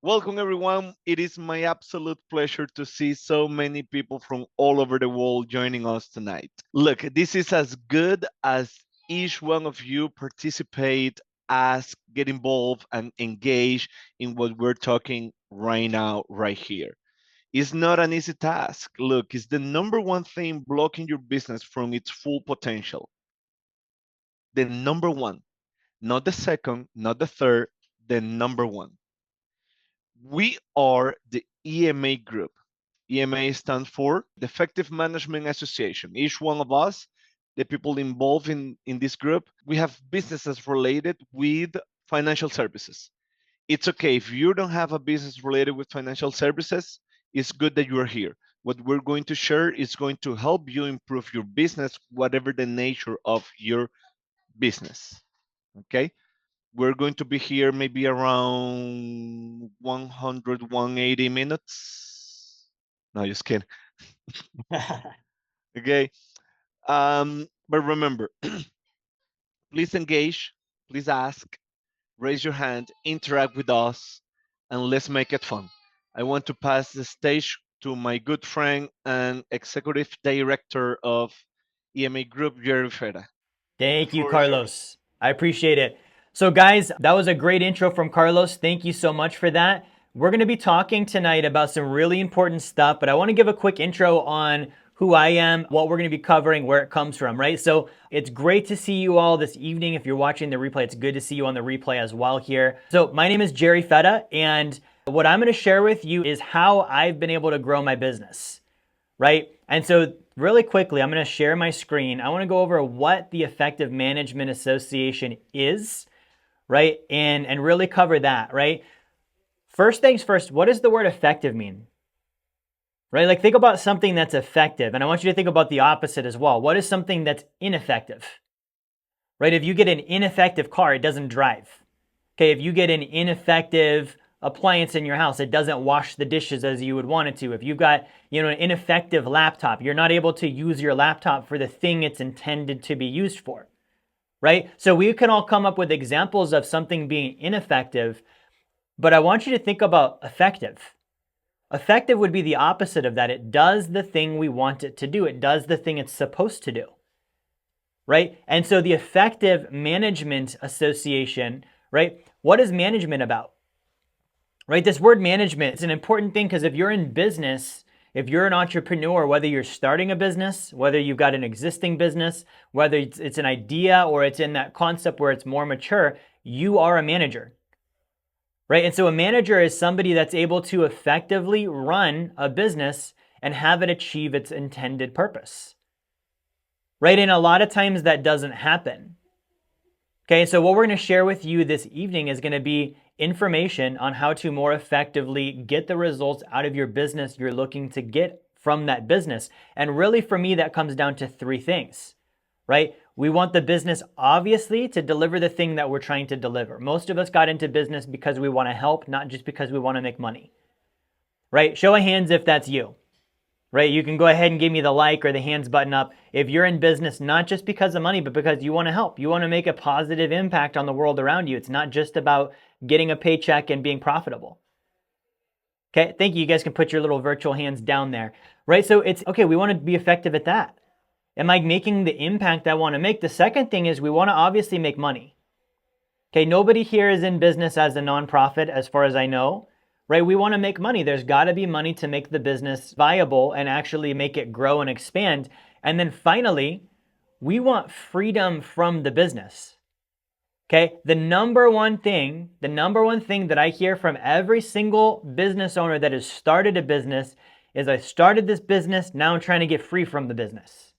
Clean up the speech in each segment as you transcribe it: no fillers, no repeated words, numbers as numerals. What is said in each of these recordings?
Welcome, everyone. It is my absolute pleasure to see so many people from all over the world joining us tonight. Look, this is as good as each one of you participate, ask, get involved, and engage in what we're talking right now, right here. It's not an easy task. Look, it's the number one thing blocking your business from its full potential. The number one, not the second, not the third, the number one. We are the EMA group. EMA stands for the Effective Management Association. Each one of us, the people involved in this group, we have businesses related with financial services. It's okay if you don't have a business related with financial services, it's good that you are here. What we're going to share is going to help you improve your business, whatever the nature of your business. Okay? We're going to be here maybe around 100, 180 minutes. No, just kidding. Okay. But remember, please engage, please ask, raise your hand, interact with us, and let's make it fun. I want to pass the stage to my good friend and executive director of EMA Group, Jerry Fetta. The Thank you, floor is yours. Carlos. I appreciate it. So, guys, that was a great intro from Carlos. Thank you so much for that. We're going to be talking tonight about some really important stuff, but I want to give a quick intro on who I am, what we're going to be covering, where it comes from, right? So, it's great to see you all this evening. If you're watching the replay, it's good to see you on the replay as well here. So, my name is Jerry Fetta, and what I'm going to share with you is how I've been able to grow my business, right? And so really quickly, I'm going to share my screen. I want to go over what the Effective Management Association is, right? And really cover that, right? First things first, what does the word effective mean? Right? Like think about something that's effective. And I want you to think about the opposite as well. What is something that's ineffective? Right? If you get an ineffective car, it doesn't drive. Okay, if you get an ineffective appliance in your house, it doesn't wash the dishes as you would want it to. If you've got, an ineffective laptop, you're not able to use your laptop for the thing it's intended to be used for, right? So we can all come up with examples of something being ineffective, but I want you to think about effective. Effective would be the opposite of that. It does the thing we want it to do. It does the thing it's supposed to do, right? And so the Effective Management Association, right? What is management about? Right? This word management, it's an important thing because if you're in business, if you're an entrepreneur, whether you're starting a business, whether you've got an existing business, whether it's an idea or it's in that concept where it's more mature, you are a manager, right? And so a manager is somebody that's able to effectively run a business and have it achieve its intended purpose, right? And a lot of times that doesn't happen. Okay, so what we're going to share with you this evening is going to be information on how to more effectively get the results out of your business you're looking to get from that business. And really for me, that comes down to three things, right? We want the business obviously to deliver the thing that we're trying to deliver. Most of us got into business because we want to help, not just because we want to make money, right? Show of hands if that's you. Right? You can go ahead and give me the like or the hands button up if you're in business, not just because of money, but because you want to help. You want to make a positive impact on the world around you. It's not just about getting a paycheck and being profitable. Okay, thank you. You guys can put your little virtual hands down there. Right? So it's okay, we want to be effective at that. Am I making the impact I want to make? The second thing is we want to obviously make money. Okay, nobody here is in business as a nonprofit, as far as I know. Right? We want to make money. There's got to be money to make the business viable and actually make it grow and expand. And then finally, we want freedom from the business. Okay? The number one thing that I hear from every single business owner that has started a business is I started this business, now I'm trying to get free from the business.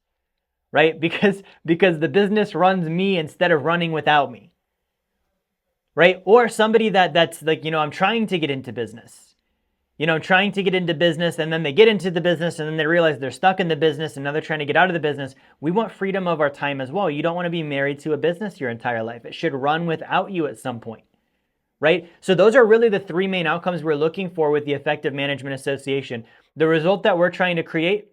Right? Because the business runs me instead of running without me. Right? Or somebody that's like, I'm trying to get into business. Trying to get into business and then they get into the business and then they realize they're stuck in the business and now they're trying to get out of the business. We want freedom of our time as well. You don't want to be married to a business your entire life. It should run without you at some point, right? So those are really the three main outcomes we're looking for with the Effective Management Association. The result that we're trying to create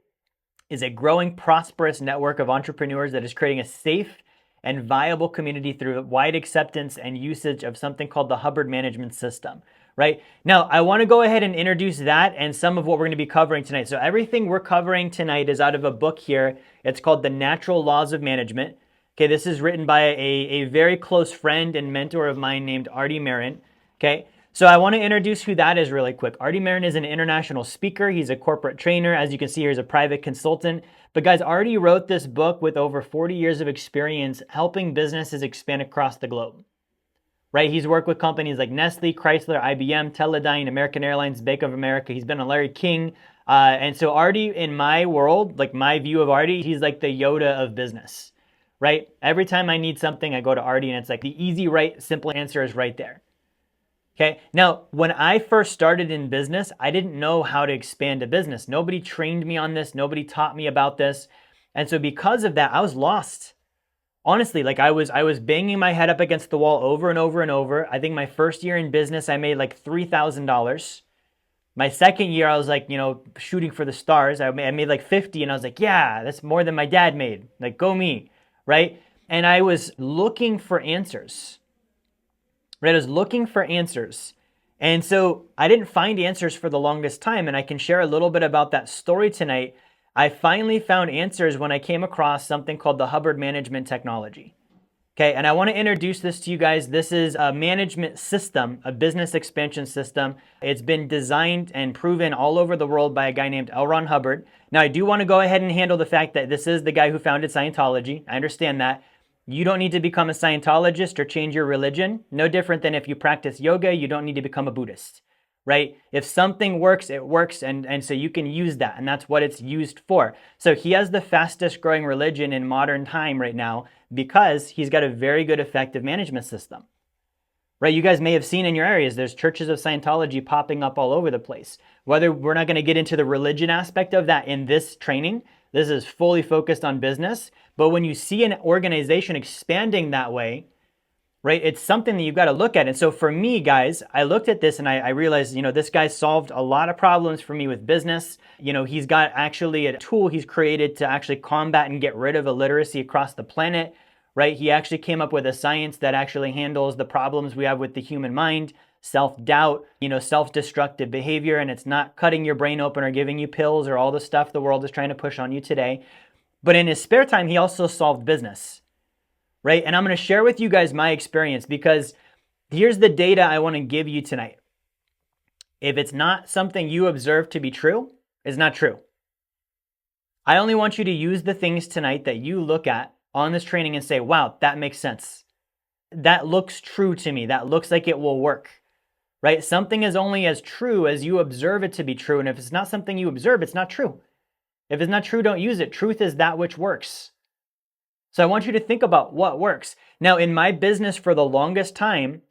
is a growing, prosperous network of entrepreneurs that is creating a safe and viable community through wide acceptance and usage of something called the Hubbard Management System, right? Now, I want to go ahead and introduce that and some of what we're going to be covering tonight. So everything we're covering tonight is out of a book here. It's called The Natural Laws of Management. Okay, this is written by a very close friend and mentor of mine named Artie Marin. Okay, so I want to introduce who that is really quick. Artie Marin is an international speaker. He's a corporate trainer. As you can see, he's a private consultant. But guys, Artie wrote this book with over 40 years of experience helping businesses expand across the globe. Right? He's worked with companies like Nestle, Chrysler, IBM, Teledyne, American Airlines, Bank of America. He's been on Larry King. And so Artie, in my world, like my view of Artie, he's like the Yoda of business, right? Every time I need something, I go to Artie and it's like the easy, right, simple answer is right there. Okay. Now, when I first started in business, I didn't know how to expand a business. Nobody trained me on this. Nobody taught me about this. And so because of that, I was lost. Honestly, like I was banging my head up against the wall over and over and over. I think my first year in business, I made like $3,000. My second year, I was like, shooting for the stars. I made like 50 and I was like, yeah, that's more than my dad made. Like, go me, right? And I was looking for answers. Right? I was looking for answers. And so I didn't find answers for the longest time. And I can share a little bit about that story tonight. I finally found answers when I came across something called the Hubbard Management Technology. Okay, and I want to introduce this to you guys. This is a management system, a business expansion system. It's been designed and proven all over the world by a guy named L. Ron Hubbard. Now, I do want to go ahead and handle the fact that this is the guy who founded Scientology. I understand that. You don't need to become a Scientologist or change your religion. No different than if you practice yoga, you don't need to become a Buddhist, right? If something works, it works, and so you can use that, and that's what it's used for. So he has the fastest growing religion in modern time right now because he's got a very good effective management system, right? You guys may have seen in your areas, there's churches of Scientology popping up all over the place. Whether we're not going to get into the religion aspect of that in this training, this is fully focused on business. But when you see an organization expanding that way, right, it's something that you've got to look at. And so for me, guys, I looked at this and I realized, this guy solved a lot of problems for me with business. He's got actually a tool he's created to actually combat and get rid of illiteracy across the planet, right? He actually came up with a science that actually handles the problems we have with the human mind, self-doubt, self-destructive behavior, and it's not cutting your brain open or giving you pills or all the stuff the world is trying to push on you today. But in his spare time, he also solved business, right? And I'm going to share with you guys my experience because here's the data I want to give you tonight. If it's not something you observe to be true, it's not true. I only want you to use the things tonight that you look at on this training and say, wow, that makes sense. That looks true to me. That looks like it will work, right? Something is only as true as you observe it to be true. And if it's not something you observe, it's not true. If it's not true, don't use it. Truth is that which works. So I want you to think about what works. Now, in my business for the longest time,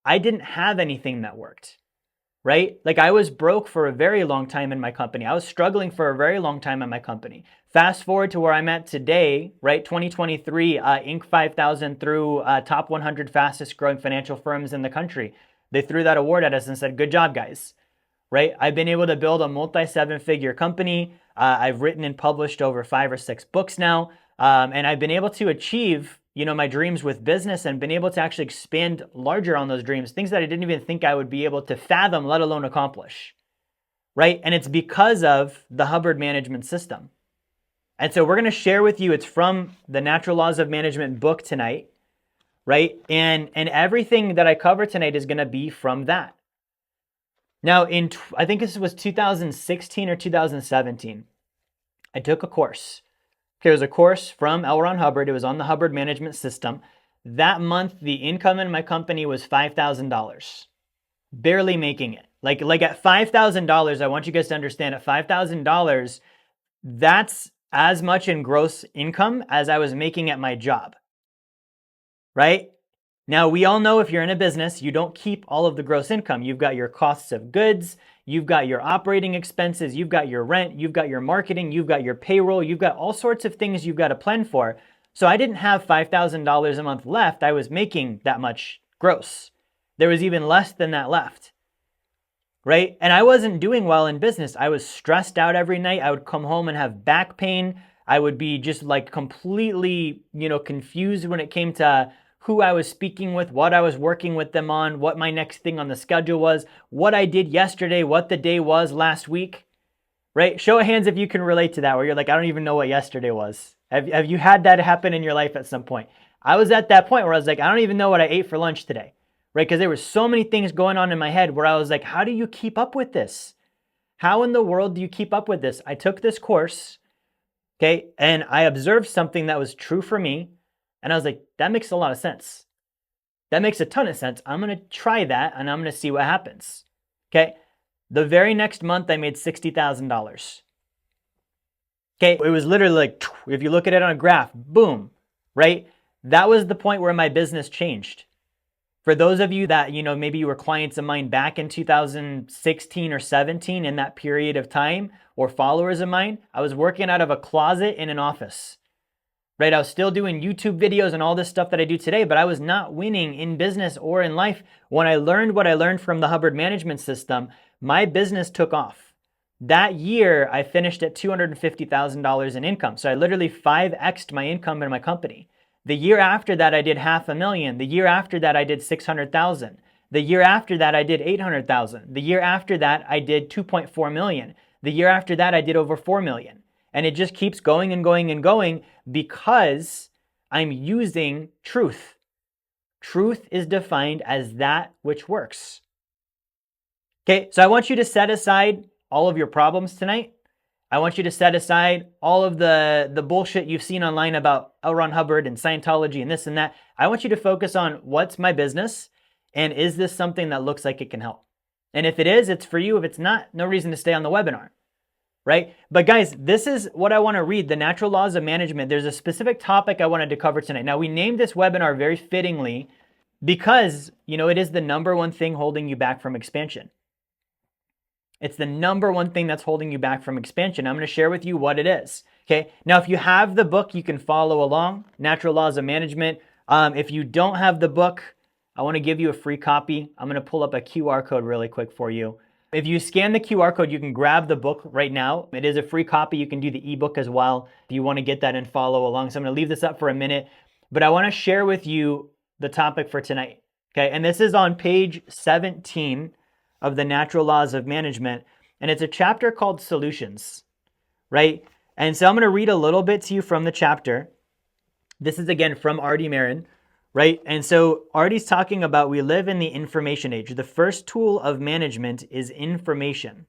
I didn't have anything that worked, right? Like I was broke for a very long time in my company. I was struggling for a very long time in my company. Fast forward to where I'm at today, right? 2023, Inc. 5000 through top 100 fastest growing financial firms in the country. They threw that award at us and said, good job, guys, right? I've been able to build a multi-7-figure company. I've written and published over 5 or 6 books now. And I've been able to achieve, my dreams with business and been able to actually expand larger on those dreams, things that I didn't even think I would be able to fathom, let alone accomplish, right? And it's because of the Hubbard Management System. And so we're going to share with you, it's from the Natural Laws of Management book tonight, right? And everything that I cover tonight is going to be from that. Now, I think this was 2016 or 2017, I took a course. Okay, it was a course from L. Ron Hubbard. It was on the Hubbard Management System. That month, the income in my company was $5,000, barely making it. Like at $5,000, I want you guys to understand at $5,000, that's as much in gross income as I was making at my job, right? Now, we all know if you're in a business, you don't keep all of the gross income. You've got your costs of goods, you've got your operating expenses, you've got your rent, you've got your marketing, you've got your payroll, you've got all sorts of things you've got to plan for. So I didn't have $5,000 a month left. I was making that much gross. There was even less than that left, right? And I wasn't doing well in business. I was stressed out every night. I would come home and have back pain. I would be just like completely, confused when it came to who I was speaking with, what I was working with them on, what my next thing on the schedule was, what I did yesterday, what the day was last week, right? Show of hands if you can relate to that, where you're like, I don't even know what yesterday was. Have you had that happen in your life at some point? I was at that point where I was like, I don't even know what I ate for lunch today, right? Because there were so many things going on in my head where I was like, how do you keep up with this? How in the world do you keep up with this? I took this course, okay, and I observed something that was true for me, and I was like, that makes a lot of sense. That makes a ton of sense. I'm going to try that, and I'm going to see what happens, okay? The very next month, I made $60,000. Okay, it was literally like, if you look at it on a graph, boom, right? That was the point where my business changed. For those of you that, maybe you were clients of mine back in 2016 or 17 in that period of time, or followers of mine, I was working out of a closet in an office, right? I was still doing YouTube videos and all this stuff that I do today, but I was not winning in business or in life. When I learned what I learned from the Hubbard Management System, my business took off. That year, I finished at $250,000 in income. So I literally 5x'd my income in my company. The year after that, I did $500,000. The year after that, I did $600,000. The year after that, I did $800,000. The year after that, I did $2.4 million. The year after that, I did over $4 million. And it just keeps going and going and going because I'm using truth. Truth is defined as that which works. Okay, so I want you to set aside all of your problems tonight. I want you to set aside all of the bullshit you've seen online about L. Ron Hubbard and Scientology and this and that. I want you to focus on what's my business and is this something that looks like it can help? And if it is, it's for you. If it's not, no reason to stay on the webinar, right? But guys, this is what I want to read, the natural laws of management. There's a specific topic I wanted to cover tonight. Now, we named this webinar very fittingly because, it is the number one thing holding you back from expansion. It's the number one thing that's holding you back from expansion. I'm going to share with you what it is. Okay. Now, if you have the book, you can follow along, Natural Laws of Management. If you don't have the book, I want to give you a free copy. I'm going to pull up a QR code really quick for you. If you scan the QR code, you can grab the book right now. It is a free copy. You can do the ebook as well if you want to get that and follow along. So I'm going to leave this up for a minute, but I want to share with you the topic for tonight. Okay. And this is on page 17 of the Natural Laws of Management. And it's a chapter called Solutions, right? And so I'm going to read a little bit to you from the chapter. This is again from Artie Marin, right? And so Artie's talking about we live in the information age. The first tool of management is information.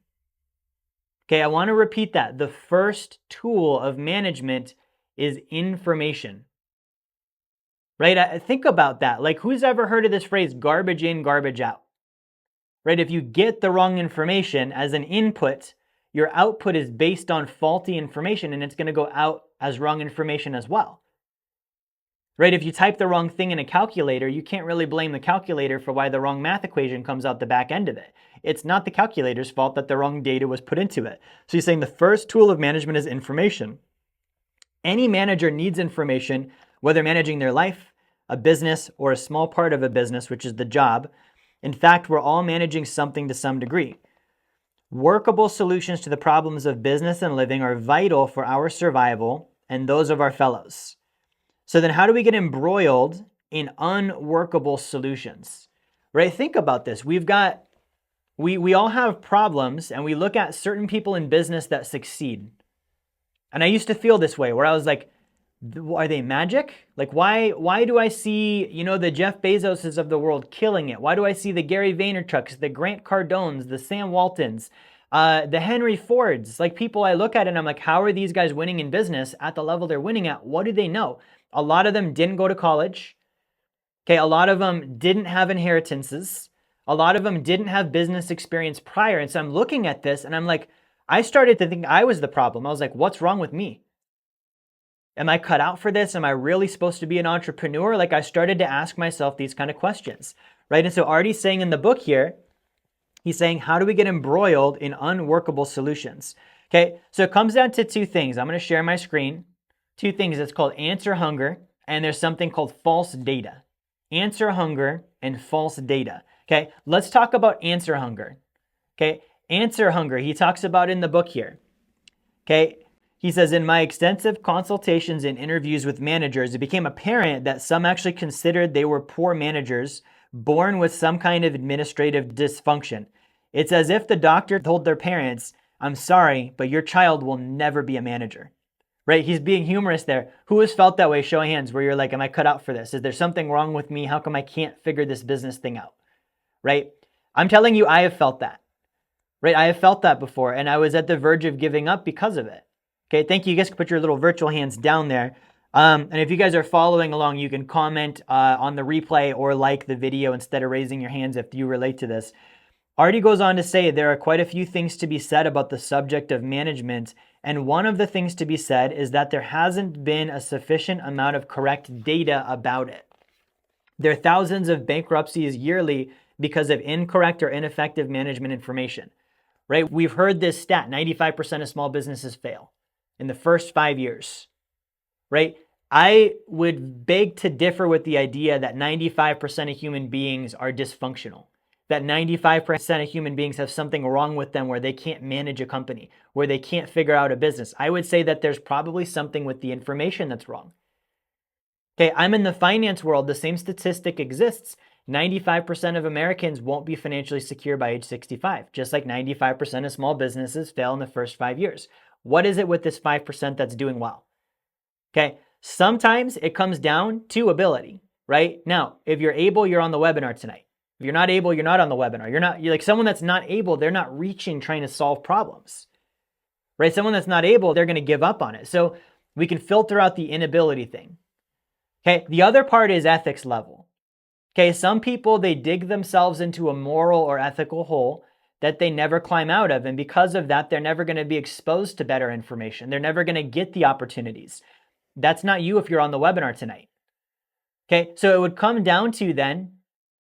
Okay, I want to repeat that. The first tool of management is information. Right? Think about that. Like, who's ever heard of this phrase, garbage in, garbage out? Right? If you get the wrong information as an input, your output is based on faulty information and it's going to go out as wrong information as well. Right? If you type the wrong thing in a calculator, you can't really blame the calculator for why the wrong math equation comes out the back end of it. It's not the calculator's fault that the wrong data was put into it. So he's saying the first tool of management is information. Any manager needs information, whether managing their life, a business, or a small part of a business, which is the job. In fact, we're all managing something to some degree. Workable solutions to the problems of business and living are vital for our survival and those of our fellows. So then how do we get embroiled in unworkable solutions? Right? Think about this. We all have problems and we look at certain people in business that succeed. And I used to feel this way where I was like, are they magic? Like, why do I see, the Jeff Bezoses of the world killing it? Why do I see the Gary Vaynerchuks, the Grant Cardones, the Sam Waltons, the Henry Fords, like people I look at and I'm like, how are these guys winning in business at the level they're winning at? What do they know? A lot of them didn't go to college. Okay, a lot of them didn't have inheritances. A lot of them didn't have business experience prior. And so I'm looking at this and I'm like, I started to think I was the problem. I was like, what's wrong with me? Am I cut out for this? Am I really supposed to be an entrepreneur? Like, I started to ask myself these kind of questions, right? And so Artie's saying in the book here, he's saying, how do we get embroiled in unworkable solutions? Okay, so it comes down to two things. I'm going to share my screen. Two things. It's called answer hunger, and there's something called false data. Answer hunger and false data. Okay, let's talk about answer hunger. Okay, answer hunger, he talks about in the book here. Okay, He says, in my extensive consultations and interviews with managers, it became apparent that some actually considered they were poor managers born with some kind of administrative dysfunction. It's as if the doctor told their parents, I'm sorry, but your child will never be a manager. Right? He's being humorous there. Who has felt that way? Show of hands where you're like, am I cut out for this? Is there something wrong with me? How come I can't figure this business thing out? Right? I'm telling you, I have felt that. Right? I have felt that before, and I was at the verge of giving up because of it. Okay, thank you. You guys can put your little virtual hands down there. And if you guys are following along, you can comment on the replay or like the video instead of raising your hands if you relate to this. Artie goes on to say there are quite a few things to be said about the subject of management, and one of the things to be said is that there hasn't been a sufficient amount of correct data about it. There are thousands of bankruptcies yearly because of incorrect or ineffective management information. Right? We've heard this stat, 95% of small businesses fail in the first 5 years, right? I would beg to differ with the idea that 95% of human beings are dysfunctional, that 95% of human beings have something wrong with them where they can't manage a company, where they can't figure out a business. I would say that there's probably something with the information that's wrong. Okay, I'm in the finance world. The same statistic exists. 95% of Americans won't be financially secure by age 65, just like 95% of small businesses fail in the first 5 years. What is it with this 5% that's doing well? Okay, sometimes it comes down to ability, right? Now, if you're able, you're on the webinar tonight. If you're not able, you're not on the webinar. You're like someone that's not able, they're not reaching trying to solve problems, right? Someone that's not able, they're going to give up on it. So we can filter out the inability thing. Okay, the other part is ethics level. Okay, some people, they dig themselves into a moral or ethical hole that they never climb out of. And because of that, they're never going to be exposed to better information. They're never going to get the opportunities. That's not you if you're on the webinar tonight. Okay, so it would come down to then,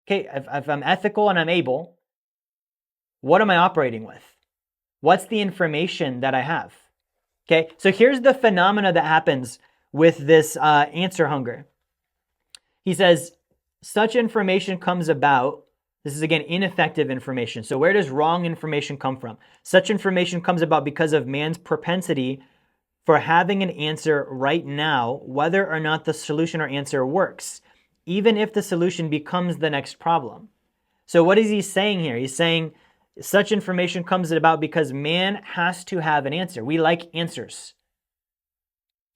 okay, if I'm ethical and I'm able, what am I operating with? What's the information that I have? Okay, so here's the phenomena that happens with this answer hunger. He says, such information comes about. This is again ineffective information. So where does wrong information come from? Such information comes about because of man's propensity for having an answer right now, whether or not the solution or answer works, even if the solution becomes the next problem. So what is he saying here? He's saying such information comes about because man has to have an answer. We like answers.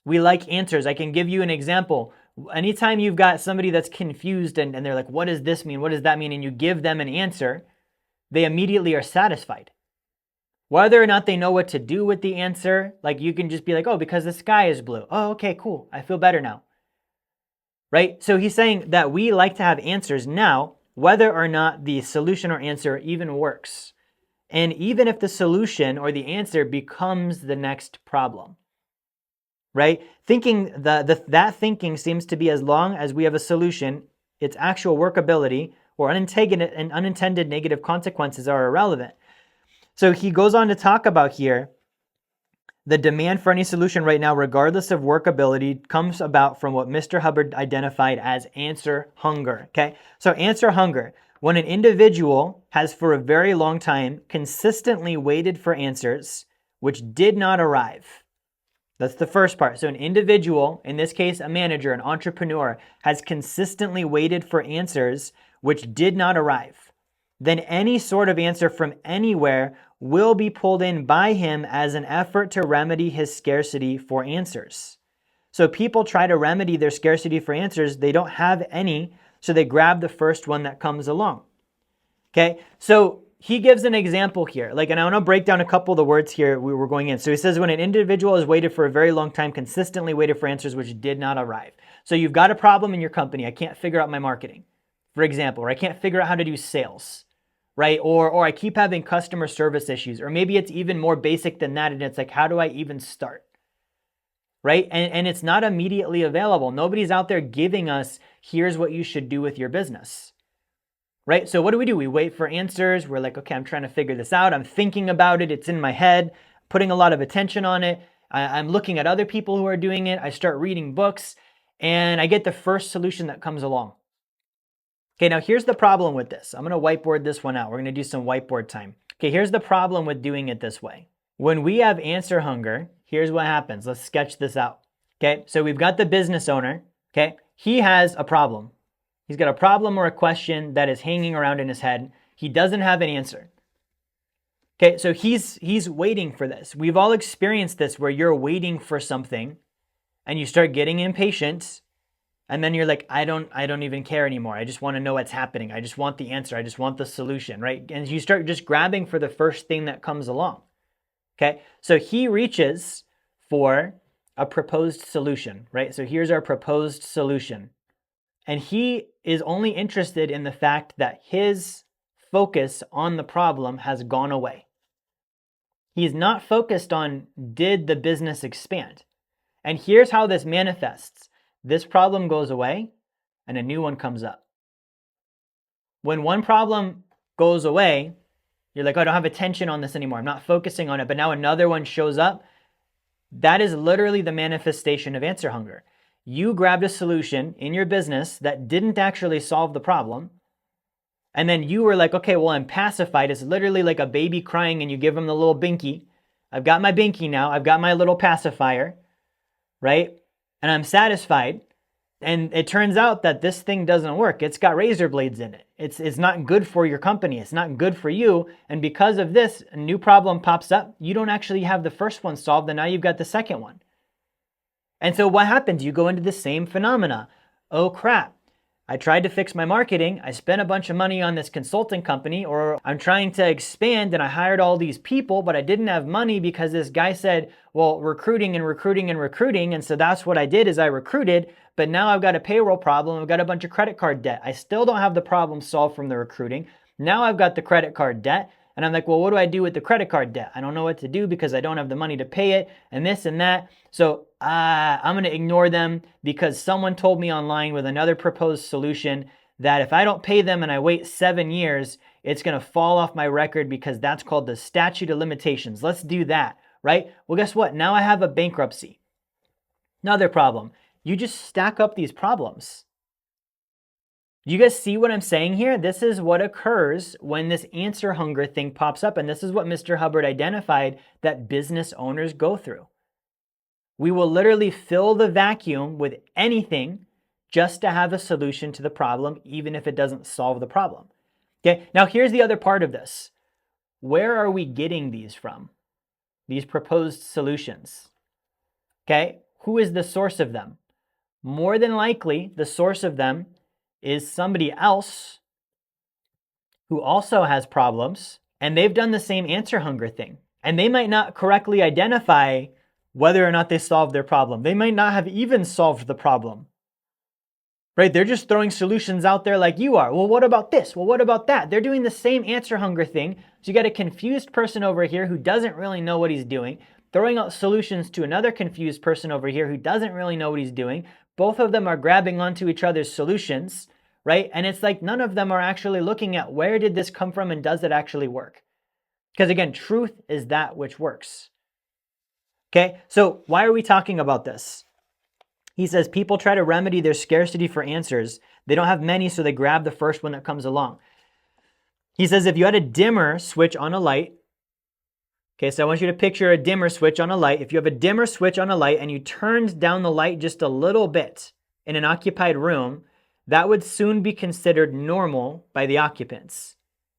We like answers. I can give you an example. Anytime you've got somebody that's confused and they're like, what does this mean? What does that mean? And you give them an answer, they immediately are satisfied. Whether or not they know what to do with the answer, like you can just be like, oh, because the sky is blue. Oh, okay, cool. I feel better now. Right? So he's saying that we like to have answers now, whether or not the solution or answer even works. And even if the solution or the answer becomes the next problem. Right? Thinking that thinking seems to be as long as we have a solution, its actual workability or unintended negative consequences are irrelevant. So he goes on to talk about here, the demand for any solution right now, regardless of workability, comes about from what Mr. Hubbard identified as answer hunger. Okay, so answer hunger. When an individual has for a very long time consistently waited for answers which did not arrive. That's the first part. So an individual, in this case a manager, an entrepreneur, has consistently waited for answers which did not arrive. Then any sort of answer from anywhere will be pulled in by him as an effort to remedy his scarcity for answers. So people try to remedy their scarcity for answers. They don't have any, so they grab the first one that comes along. Okay, so he gives an example here. And I want to break down a couple of the words here we were going in. So he says, when an individual has waited for a very long time, consistently waited for answers which did not arrive. So you've got a problem in your company. I can't figure out my marketing, for example, or I can't figure out how to do sales, right? Or I keep having customer service issues, or maybe it's even more basic than that. And it's like, how do I even start? Right? And it's not immediately available. Nobody's out there giving us, here's what you should do with your business. Right? So what do? We wait for answers. We're like, okay, I'm trying to figure this out. I'm thinking about it. It's in my head, putting a lot of attention on it. I'm looking at other people who are doing it. I start reading books and I get the first solution that comes along. Okay, now here's the problem with this. I'm going to whiteboard this one out. We're going to do some whiteboard time. Okay, here's the problem with doing it this way. When we have answer hunger, here's what happens. Let's sketch this out. Okay, so we've got the business owner. Okay, he has a problem. He's got a problem or a question that is hanging around in his head. He doesn't have an answer. Okay, so he's waiting for this. We've all experienced this where you're waiting for something and you start getting impatient and then you're like, I don't even care anymore. I just want to know what's happening. I just want the answer. I just want the solution, right? And you start just grabbing for the first thing that comes along. Okay, so he reaches for a proposed solution, right? So here's our proposed solution. And he is only interested in the fact that his focus on the problem has gone away. He's not focused on, did the business expand? And here's how this manifests. This problem goes away and a new one comes up. When one problem goes away, you're like, oh, I don't have attention on this anymore. I'm not focusing on it. But now another one shows up. That is literally the manifestation of answer hunger. You grabbed a solution in your business that didn't actually solve the problem. And then you were like, okay, well, I'm pacified. It's literally like a baby crying and you give them the little binky. I've got my binky now. I've got my little pacifier, right? And I'm satisfied. And it turns out that this thing doesn't work. It's got razor blades in it. It's not good for your company. It's not good for you. And because of this, a new problem pops up. You don't actually have the first one solved, and now you've got the second one. And so what happens? You go into the same phenomena. Oh crap, I tried to fix my marketing. I spent a bunch of money on this consulting company, or I'm trying to expand and I hired all these people, but I didn't have money because this guy said, well, recruiting and recruiting and recruiting. And so that's what I did is I recruited, but now I've got a payroll problem. I've got a bunch of credit card debt. I still don't have the problem solved from the recruiting. Now I've got the credit card debt. And I'm like, well, what do I do with the credit card debt? I don't know what to do because I don't have the money to pay it and this and that. So I'm going to ignore them because someone told me online with another proposed solution that if I don't pay them and I wait 7 years, it's going to fall off my record because that's called the statute of limitations. Let's do that, right? Well, guess what? Now I have a bankruptcy. Another problem. You just stack up these problems. You guys see what I'm saying here? This is what occurs when this answer hunger thing pops up. And this is what Mr. Hubbard identified that business owners go through. We will literally fill the vacuum with anything just to have a solution to the problem, even if it doesn't solve the problem. Okay, now here's the other part of this. Where are we getting these from? These proposed solutions. Okay, who is the source of them? More than likely, the source of them is somebody else who also has problems, and they've done the same answer hunger thing. And they might not correctly identify whether or not they solved their problem. They might not have even solved the problem, right? They're just throwing solutions out there like you are. Well, what about this? Well, what about that? They're doing the same answer hunger thing. So you got a confused person over here who doesn't really know what he's doing, throwing out solutions to another confused person over here who doesn't really know what he's doing. Both of them are grabbing onto each other's solutions, right? And it's like none of them are actually looking at where did this come from and does it actually work? Because again, truth is that which works. Okay, so why are we talking about this? He says people try to remedy their scarcity for answers. They don't have many, so they grab the first one that comes along. He says if you had a dimmer switch on a light, okay, so I want you to picture a dimmer switch on a light. If you have a dimmer switch on a light and you turned down the light just a little bit in an occupied room, that would soon be considered normal by the occupants.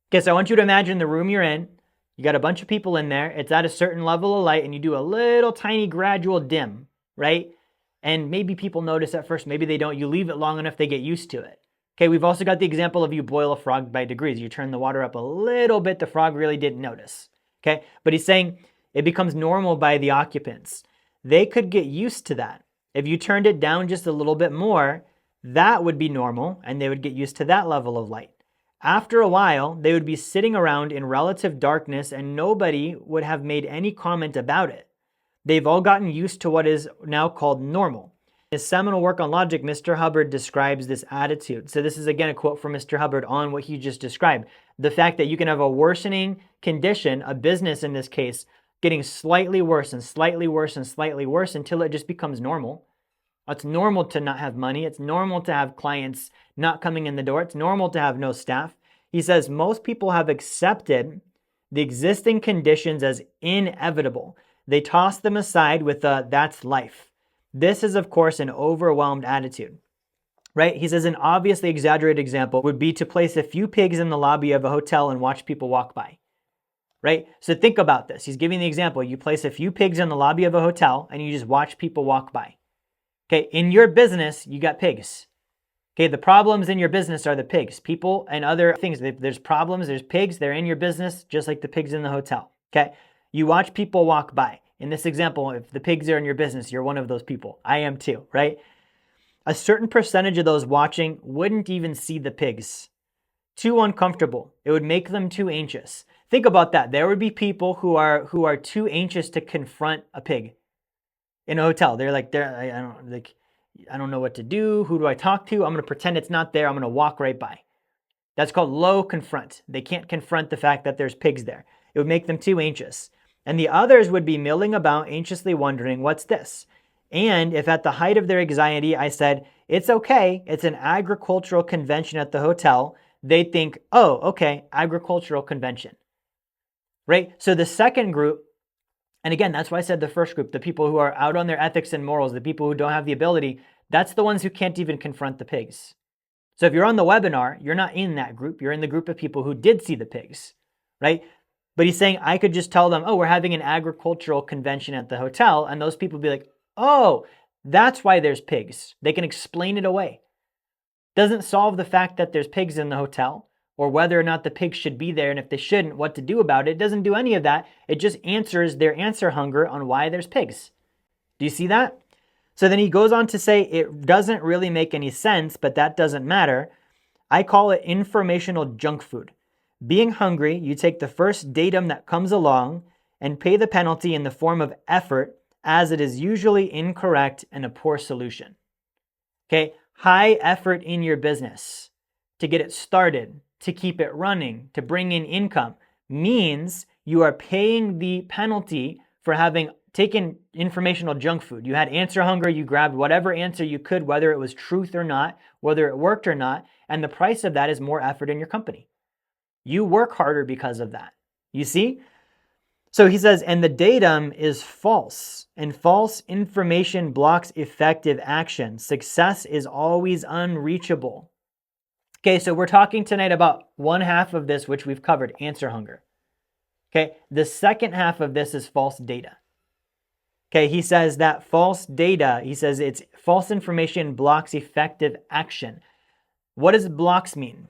Okay, so I want you to imagine the room you're in. You got a bunch of people in there. It's at a certain level of light and you do a little tiny gradual dim, right? And maybe people notice at first, maybe they don't. You leave it long enough, they get used to it. Okay, we've also got the example of you boil a frog by degrees. You turn the water up a little bit, the frog really didn't notice. Okay, but he's saying it becomes normal by the occupants. They could get used to that. If you turned it down just a little bit more, that would be normal and they would get used to that level of light. After a while, they would be sitting around in relative darkness and nobody would have made any comment about it. They've all gotten used to what is now called normal. In his seminal work on logic, Mr. Hubbard describes this attitude. So this is again a quote from Mr. Hubbard on what he just described. The fact that you can have a worsening condition, a business in this case, getting slightly worse and slightly worse and slightly worse until it just becomes normal. It's normal to not have money. It's normal to have clients not coming in the door. It's normal to have no staff. He says most people have accepted the existing conditions as inevitable. They toss them aside with a "that's life." This is, of course, an overwhelmed attitude, right? He says an obviously exaggerated example would be to place a few pigs in the lobby of a hotel and watch people walk by, right? So think about this. He's giving the example. You place a few pigs in the lobby of a hotel and you just watch people walk by. Okay, in your business, you got pigs. Okay, the problems in your business are the pigs. People and other things. There's problems, there's pigs, they're in your business, just like the pigs in the hotel. Okay, you watch people walk by. In this example, if the pigs are in your business, you're one of those people. I am too, right? A certain percentage of those watching wouldn't even see the pigs. Too uncomfortable. It would make them too anxious. Think about that. There would be people who are too anxious to confront a pig in a hotel. They're like, I don't know what to do. Who do I talk to? I'm going to pretend it's not there. I'm going to walk right by. That's called low confront. They can't confront the fact that there's pigs there. It would make them too anxious. And the others would be milling about, anxiously wondering, what's this? And if at the height of their anxiety I said, it's okay, it's an agricultural convention at the hotel, they'd think, oh, okay, agricultural convention, right? So the second group, and again, that's why I said the first group, the people who are out on their ethics and morals, the people who don't have the ability, that's the ones who can't even confront the pigs. So if you're on the webinar, you're not in that group. You're in the group of people who did see the pigs, right? But he's saying I could just tell them, oh, we're having an agricultural convention at the hotel. And those people would be like, oh, that's why there's pigs. They can explain it away. Doesn't solve the fact that there's pigs in the hotel or whether or not the pigs should be there. And if they shouldn't, what to do about it. It doesn't do any of that. It just answers their answer hunger on why there's pigs. Do you see that? So then he goes on to say it doesn't really make any sense, but that doesn't matter. I call it informational junk food. Being hungry, you take the first datum that comes along and pay the penalty in the form of effort, as it is usually incorrect and a poor solution. Okay, high effort in your business to get it started, to keep it running, to bring in income means you are paying the penalty for having taken informational junk food. You had answer hunger, you grabbed whatever answer you could, whether it was truth or not, whether it worked or not, and the price of that is more effort in your company. You work harder because of that. You see? So he says, and the datum is false, and false information blocks effective action. Success is always unreachable. Okay, so we're talking tonight about one half of this, which we've covered, answer hunger. Okay, the second half of this is false data. Okay, he says that false data, he says it's false information blocks effective action. What does blocks mean?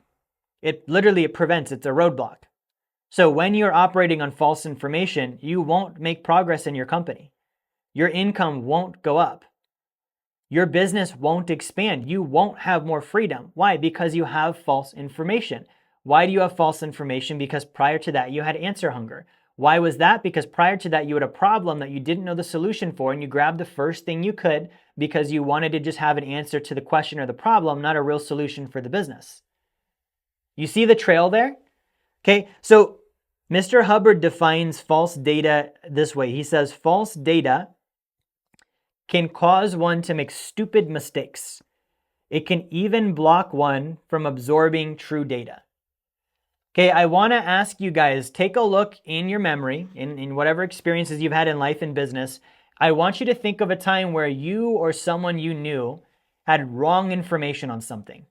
It prevents, it's a roadblock. So when you're operating on false information, you won't make progress in your company. Your income won't go up. Your business won't expand. You won't have more freedom. Why? Because you have false information. Why do you have false information? Because prior to that, you had answer hunger. Why was that? Because prior to that, you had a problem that you didn't know the solution for, and you grabbed the first thing you could because you wanted to just have an answer to the question or the problem, not a real solution for the business. You see the trail there? Okay, so Mr. Hubbard defines false data this way. He says false data can cause one to make stupid mistakes. It can even block one from absorbing true data. Okay, I want to ask you guys, take a look in your memory, in whatever experiences you've had in life and business. I want you to think of a time where you or someone you knew had wrong information on something.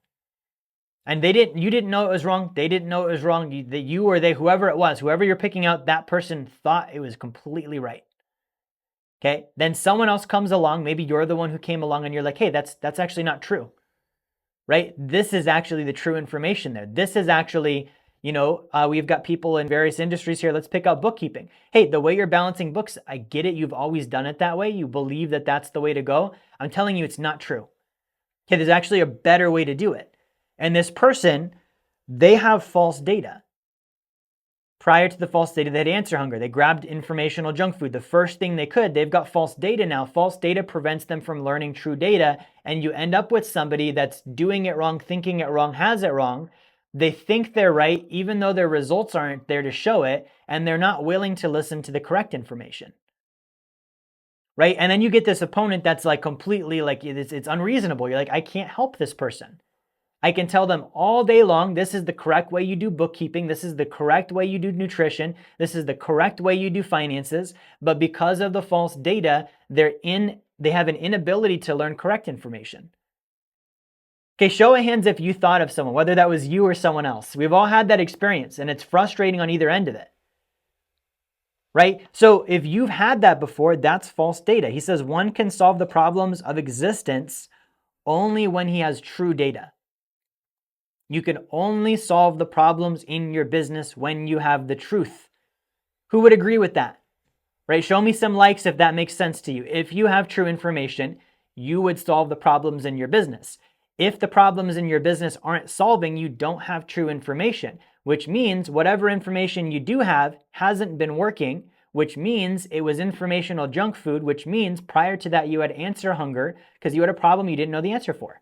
And you didn't know it was wrong. They didn't know it was wrong. You or they, whoever it was, whoever you're picking out, that person thought it was completely right. Okay. Then someone else comes along. Maybe you're the one who came along and you're like, hey, that's actually not true. Right? This is actually the true information there. This is actually, we've got people in various industries here. Let's pick out bookkeeping. Hey, the way you're balancing books, I get it. You've always done it that way. You believe that that's the way to go. I'm telling you, it's not true. Okay. There's actually a better way to do it. And this person, they have false data. Prior to the false data, they had answer hunger. They grabbed informational junk food. The first thing they could, they've got false data now. False data prevents them from learning true data. And you end up with somebody that's doing it wrong, thinking it wrong, has it wrong. They think they're right, even though their results aren't there to show it. And they're not willing to listen to the correct information. Right? And then you get this opponent that's like completely like, it's unreasonable. You're like, I can't help this person. I can tell them all day long, this is the correct way you do bookkeeping. This is the correct way you do nutrition. This is the correct way you do finances. But because of the false data, they have an inability to learn correct information. Okay, show of hands if you thought of someone, whether that was you or someone else. We've all had that experience, and it's frustrating on either end of it. Right? So if you've had that before, that's false data. He says one can solve the problems of existence only when he has true data. You can only solve the problems in your business when you have the truth. Who would agree with that? Right? Show me some likes if that makes sense to you. If you have true information, you would solve the problems in your business. If the problems in your business aren't solving, you don't have true information, which means whatever information you do have hasn't been working, which means it was informational junk food, which means prior to that you had answer hunger because you had a problem you didn't know the answer for.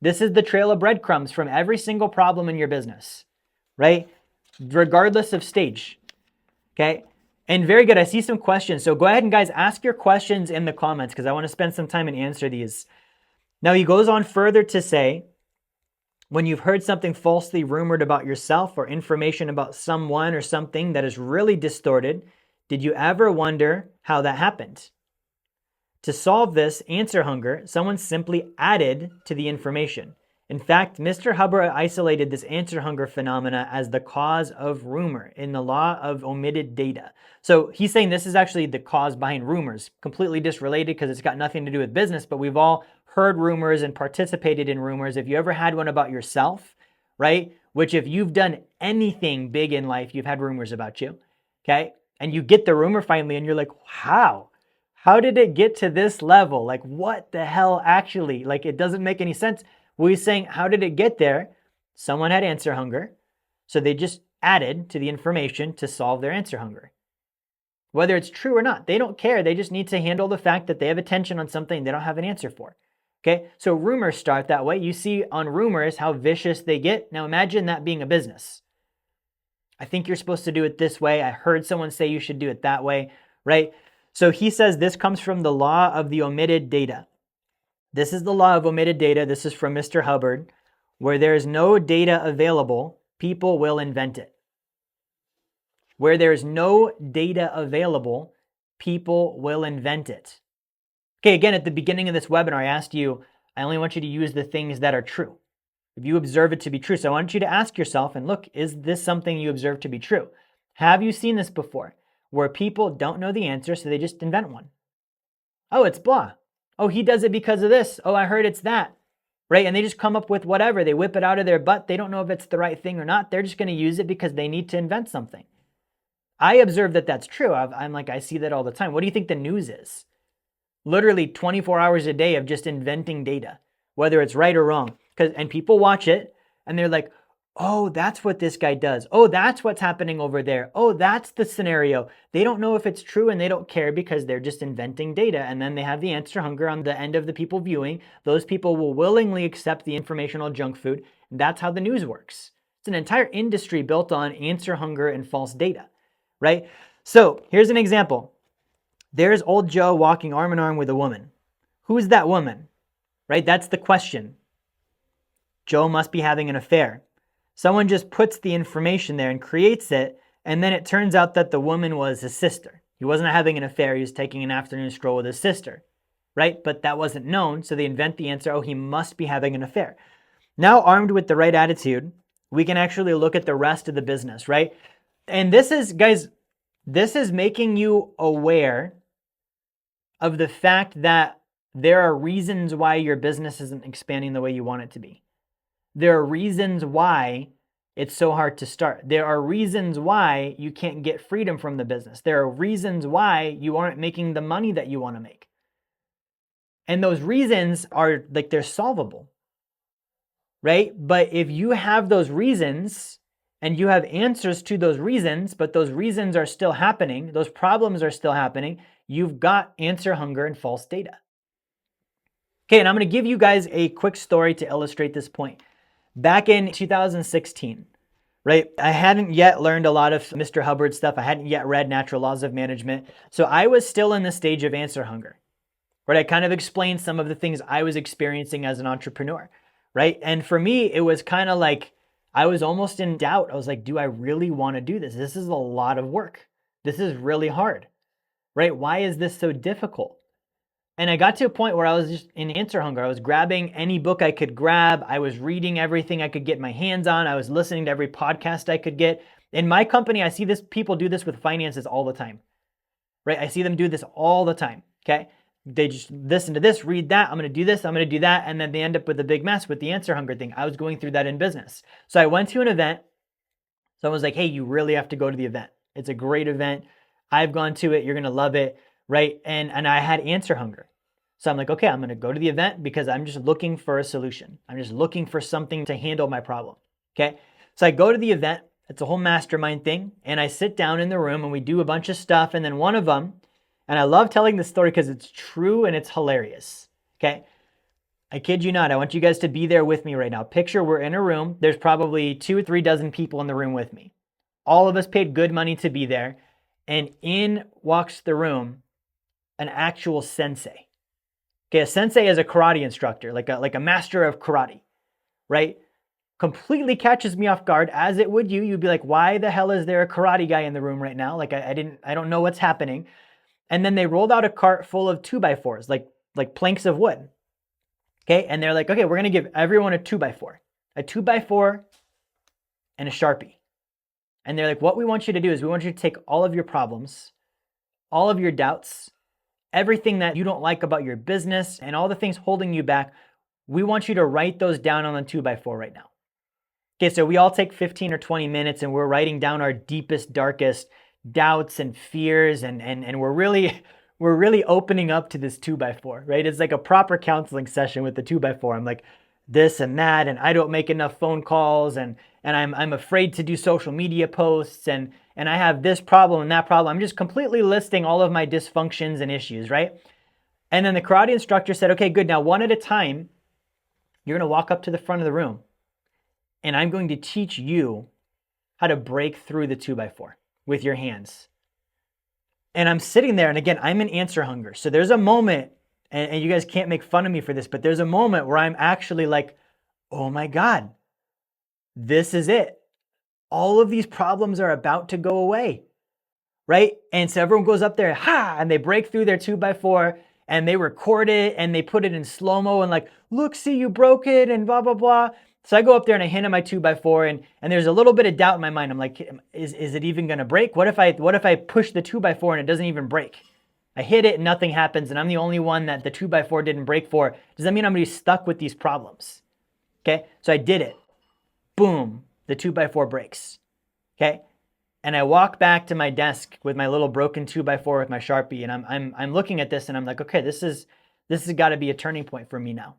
This is the trail of breadcrumbs from every single problem in your business, right? Regardless of stage, okay? And very good, I see some questions. So go ahead and guys, ask your questions in the comments because I want to spend some time and answer these. Now he goes on further to say, when you've heard something falsely rumored about yourself or information about someone or something that is really distorted, did you ever wonder how that happened? To solve this answer hunger, someone simply added to the information. In fact, Mr. Hubbard isolated this answer hunger phenomena as the cause of rumor in the law of omitted data. So he's saying this is actually the cause behind rumors, completely disrelated because it's got nothing to do with business, but we've all heard rumors and participated in rumors. If you ever had one about yourself, right? Which if you've done anything big in life, you've had rumors about you, okay? And you get the rumor finally and you're like, how? How did it get to this level? Like, what the hell actually? Like, it doesn't make any sense. Well, he's saying, how did it get there? Someone had answer hunger, so they just added to the information to solve their answer hunger. Whether it's true or not, they don't care. They just need to handle the fact that they have attention on something they don't have an answer for. Okay, so rumors start that way. You see on rumors how vicious they get. Now imagine that being a business. I think you're supposed to do it this way. I heard someone say you should do it that way, right? So he says this comes from the law of the omitted data. This is the law of omitted data. This is from Mr. Hubbard. Where there is no data available, people will invent it. Where there is no data available, people will invent it. Okay, again, at the beginning of this webinar, I asked you, I only want you to use the things that are true. If you observe it to be true. So I want you to ask yourself and look, is this something you observe to be true? Have you seen this before? Where people don't know the answer, so they just invent one. Oh, it's blah. Oh, he does it because of this. Oh, I heard it's that. Right? And they just come up with whatever. They whip it out of their butt. They don't know if it's the right thing or not. They're just going to use it because they need to invent something. I observe that that's true. I'm like, I see that all the time. What do you think the news is? Literally 24 hours a day of just inventing data, whether it's right or wrong. And people watch it and they're like, oh, that's what this guy does. Oh, that's what's happening over there. Oh, that's the scenario. They don't know if it's true and they don't care because they're just inventing data. And then they have the answer hunger on the end of the people viewing. Those people will willingly accept the informational junk food. That's how the news works. It's an entire industry built on answer hunger and false data, right? So here's an example. There's old Joe walking arm in arm with a woman. Who's that woman? Right? That's the question. Joe must be having an affair. Someone just puts the information there and creates it, and then it turns out that the woman was his sister. He wasn't having an affair, he was taking an afternoon stroll with his sister, right? But that wasn't known, so they invent the answer, oh, he must be having an affair. Now, armed with the right attitude, we can actually look at the rest of the business, right? And this is, guys, this is making you aware of the fact that there are reasons why your business isn't expanding the way you want it to be. There are reasons why it's so hard to start. There are reasons why you can't get freedom from the business. There are reasons why you aren't making the money that you want to make. And those reasons are like they're solvable, right? But if you have those reasons and you have answers to those reasons, but those reasons are still happening, those problems are still happening, you've got answer hunger and false data. Okay, and I'm going to give you guys a quick story to illustrate this point. Back in 2016, right, I hadn't yet learned a lot of Mr. Hubbard stuff. I hadn't yet read Natural Laws of Management. So I was still in the stage of answer hunger, right? I kind of explained some of the things I was experiencing as an entrepreneur, right? And for me, it was kind of like I was almost in doubt. I was like, do I really want to do this? This is a lot of work. This is really hard, right? Why is this so difficult? And I got to a point where I was just in answer hunger. I was grabbing any book I could grab. I was reading everything I could get my hands on. I was listening to every podcast I could get. In my company, I see this people do this with finances all the time, right? I see them do this all the time. Okay. They just listen to this, read that. I'm going to do this. I'm going to do that. And then they end up with a big mess with the answer hunger thing. I was going through that in business. So I went to an event. Someone was like, hey, you really have to go to the event. It's a great event. I've gone to it. You're going to love it. Right. And I had answer hunger. So I'm like, okay, I'm going to go to the event because I'm just looking for a solution. I'm just looking for something to handle my problem. Okay. So I go to the event. It's a whole mastermind thing. And I sit down in the room and we do a bunch of stuff. And then one of them, and I love telling this story because it's true and it's hilarious. Okay. I kid you not. I want you guys to be there with me right now. Picture we're in a room. There's probably 2 or 3 dozen people in the room with me. All of us paid good money to be there. And in walks the room an actual sensei. Okay, a sensei is a karate instructor, like a master of karate, right? Completely catches me off guard, as it would you. You'd be like, why the hell is there a karate guy in the room right now? Like I don't know what's happening. And then they rolled out a cart full of 2x4s, like planks of wood. Okay, and they're like, okay, we're gonna give everyone a 2x4, a 2x4 and a Sharpie. And they're like, what we want you to do is we want you to take all of your problems, all of your doubts, everything that you don't like about your business and all the things holding you back. We want you to write those down on the 2x4 right now. Okay, so we all take 15 or 20 minutes and we're writing down our deepest, darkest doubts and fears, and we're really opening up to this 2x4, right? It's like a proper counseling session with the 2x4. I'm like, this and that, and I don't make enough phone calls, and I'm afraid to do social media posts, and I have this problem and that problem. I'm just completely listing all of my dysfunctions and issues, right? And then the karate instructor said, okay, good. Now, one at a time, you're going to walk up to the front of the room, and I'm going to teach you how to break through the 2x4 with your hands. And I'm sitting there, and again, I'm in answer hunger. So there's a moment, and you guys can't make fun of me for this, but there's a moment where I'm actually like, oh my God, this is it. All of these problems are about to go away, right? And so everyone goes up there, and they break through their 2x4, and they record it, and they put it in slow-mo, and like, look, see, you broke it, and blah, blah, blah. So I go up there and I hand him my 2x4, and there's a little bit of doubt in my mind. I'm like, is it even gonna break? What if I push the 2x4 and it doesn't even break? I hit it and nothing happens, and I'm the only one that the 2x4 didn't break for. Does that mean I'm gonna be stuck with these problems? Okay, so I did it. Boom, the 2x4 breaks. Okay, and I walk back to my desk with my little broken 2x4 with my Sharpie, and I'm looking at this and I'm like, okay, this has got to be a turning point for me now.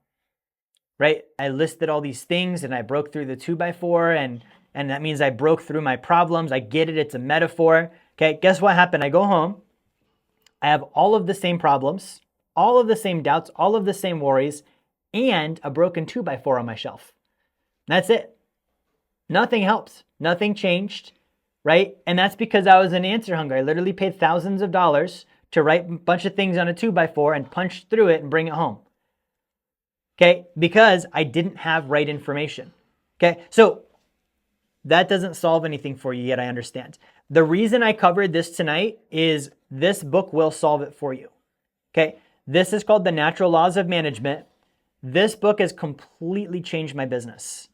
Right? I listed all these things and I broke through the 2x4, and that means I broke through my problems. I get it. It's a metaphor. Okay. Guess what happened? I go home. I have all of the same problems, all of the same doubts, all of the same worries, and a broken 2x4 on my shelf. That's it. Nothing helps. Nothing changed. Right? And that's because I was in answer hunger. I literally paid thousands of dollars to write a bunch of things on a 2x4 and punch through it and bring it home. Okay, because I didn't have right information. Okay, so that doesn't solve anything for you yet, I understand. The reason I covered this tonight is this book will solve it for you. Okay, this is called The Natural Laws of Management. This book has completely changed my business.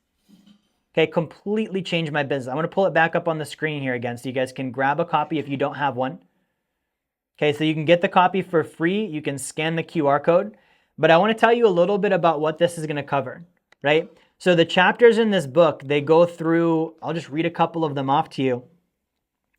Okay, completely changed my business. I'm going to pull it back up on the screen here again so you guys can grab a copy if you don't have one. Okay, so you can get the copy for free. You can scan the QR code. But I want to tell you a little bit about what this is going to cover, right? So the chapters in this book, they go through, I'll just read a couple of them off to you.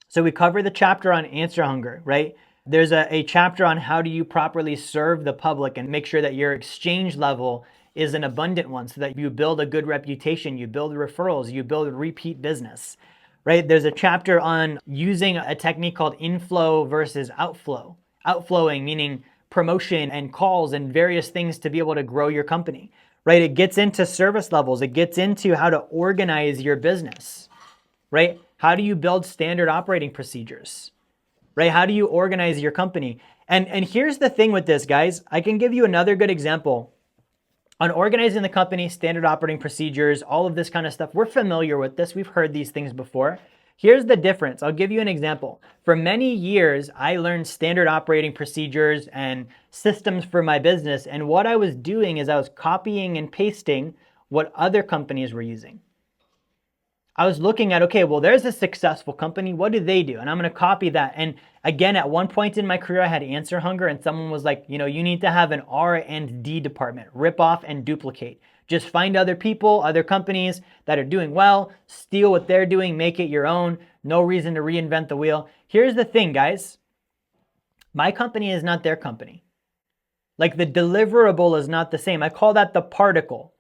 So we cover the chapter on answer hunger, right? There's a chapter on how do you properly serve the public and make sure that your exchange level is an abundant one so that you build a good reputation, you build referrals, you build repeat business, right? There's a chapter on using a technique called inflow versus outflow. Outflowing meaning promotion and calls and various things to be able to grow your company, right? It gets into service levels. It gets into how to organize your business, right? How do you build standard operating procedures, right? How do you organize your company? And here's the thing with this, guys. I can give you another good example On organizing the company, standard operating procedures, all of this kind of stuff, we're familiar with this. We've heard these things before. Here's the difference. I'll give you an example. For many years, I learned standard operating procedures and systems for my business. And what I was doing is I was copying and pasting what other companies were using. I was looking at, okay, well, there's a successful company. What do they do? And I'm going to copy that. And again, at one point in my career, I had answer hunger, and someone was like, you need to have an R&D department, rip off and duplicate. Just find other people, other companies that are doing well, steal what they're doing, make it your own. No reason to reinvent the wheel. Here's the thing, guys. My company is not their company. Like, the deliverable is not the same. I call that the particle.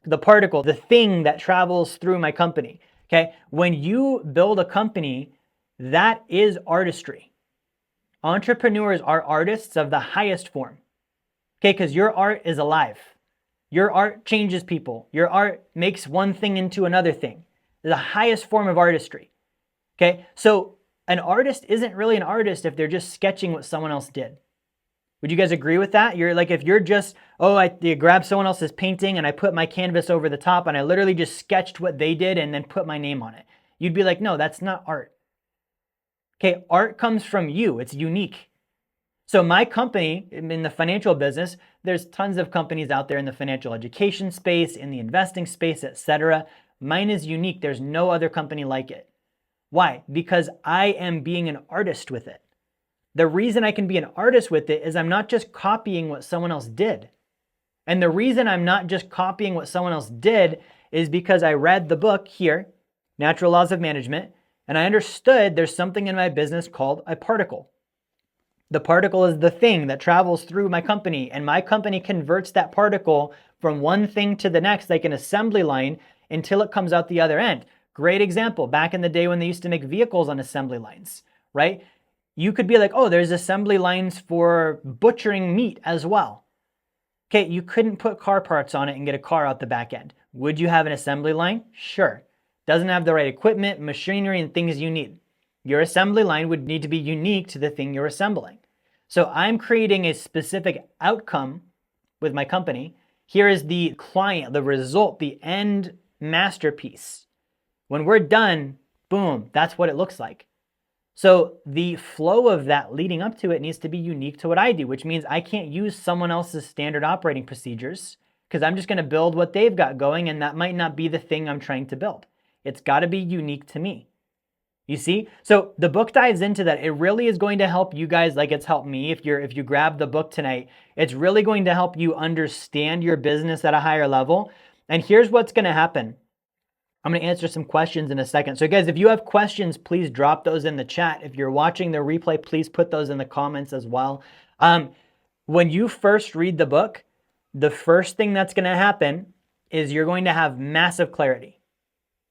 The particle, the thing that travels through my company. Okay, when you build a company, that is artistry. Entrepreneurs are artists of the highest form. Okay, because your art is alive. Your art changes people. Your art makes one thing into another thing. The highest form of artistry. Okay, so an artist isn't really an artist if they're just sketching what someone else did. Would you guys agree with that? You're like, if you're just, you grab someone else's painting and I put my canvas over the top and I literally just sketched what they did and then put my name on it. You'd be like, no, that's not art. Okay, art comes from you. It's unique. So my company, in the financial business, there's tons of companies out there in the financial education space, in the investing space, etc. Mine is unique. There's no other company like it. Why? Because I am being an artist with it. The reason I can be an artist with it is I'm not just copying what someone else did. And the reason I'm not just copying what someone else did is because I read the book here, Natural Laws of Management, and I understood there's something in my business called a particle. The particle is the thing that travels through my company, and my company converts that particle from one thing to the next like an assembly line until it comes out the other end. Great example, back in the day when they used to make vehicles on assembly lines, right? You could be like, oh, there's assembly lines for butchering meat as well. Okay, you couldn't put car parts on it and get a car out the back end. Would you have an assembly line? Sure. Doesn't have the right equipment, machinery, and things you need. Your assembly line would need to be unique to the thing you're assembling. So I'm creating a specific outcome with my company. Here is the client, the result, the end masterpiece. When we're done, boom, that's what it looks like. So the flow of that leading up to it needs to be unique to what I do, which means I can't use someone else's standard operating procedures because I'm just going to build what they've got going, and that might not be the thing I'm trying to build. It's got to be unique to me. You see? So the book dives into that. It really is going to help you guys like it's helped me. If you grab the book tonight, it's really going to help you understand your business at a higher level. And here's what's going to happen. I'm going to answer some questions in a second. So guys, if you have questions, please drop those in the chat. If you're watching the replay, please put those in the comments as well. When you first read the book, the first thing that's going to happen is you're going to have massive clarity.